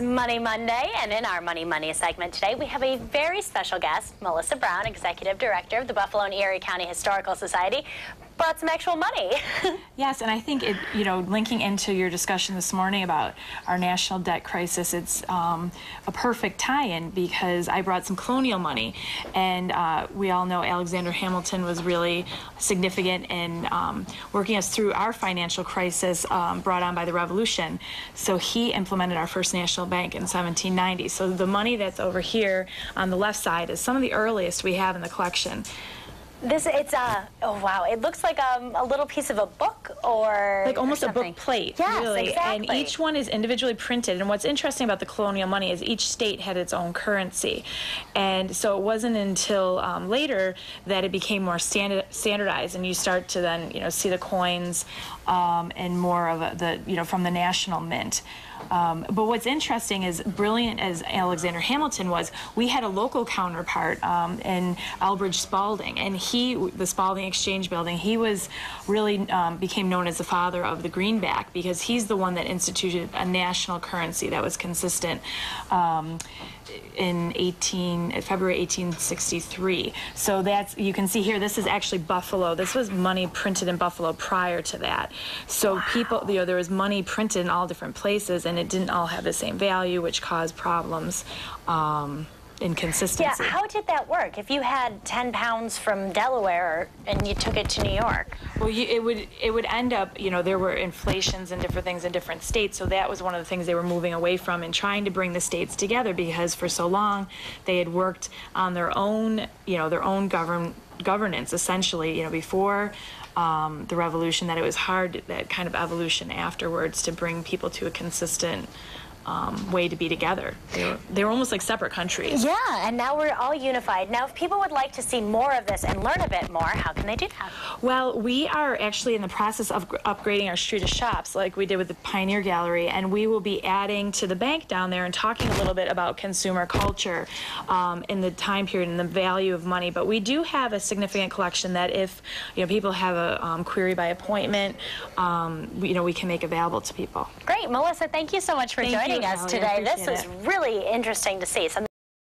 Money Monday, and in our Money Money segment today, we have a very special guest, Melissa Brown, Executive Director of the Buffalo and Erie County Historical Society. Brought some actual money. Yes, and I think linking into your discussion this morning about our national debt crisis, it's a perfect tie-in because I brought some colonial money, and we all know Alexander Hamilton was really significant in working us through our financial crisis brought on by the Revolution. So he implemented our first national bank in 1790. So the money that's over here on the left side is some of the earliest we have in the collection. Oh wow, it looks like a little piece of a book or like almost a book plate, yes, really. exactly. And each one is individually printed. And what's interesting about the colonial money is each state had its own currency. And so it wasn't until later that it became more standardized, and you start to then see the coins and more of from the national mint. But what's interesting is, brilliant as Alexander Hamilton was, we had a local counterpart in Elbridge Spalding, and the Spalding Exchange Building, he was really became known as the father of the greenback because he's the one that instituted a national currency that was consistent in February 1863. So you can see here, this is actually Buffalo. This was money printed in Buffalo prior to that. So wow. People, there was money printed in all different places, and it didn't all have the same value, which caused problems. Inconsistency. Yeah, how did that work? If you had 10 pounds from Delaware and you took it to New York? Well, it would end up, there were inflations and different things in different states, so that was one of the things they were moving away from and trying to bring the states together, because for so long they had worked on their own, governance, essentially, before the Revolution, that it was hard, that kind of evolution afterwards, to bring people to a consistent way to be together. They were almost like separate countries. Yeah, and now we're all unified. Now, if people would like to see more of this and learn a bit more, how can they do that? Well, we are actually in the process of upgrading our street of shops like we did with the Pioneer Gallery, and we will be adding to the bank down there and talking a little bit about consumer culture in the time period and the value of money. But we do have a significant collection that if people have a query by appointment, we can make available to people. Great. Melissa, thank you so much for joining us today. This was really interesting to see. Something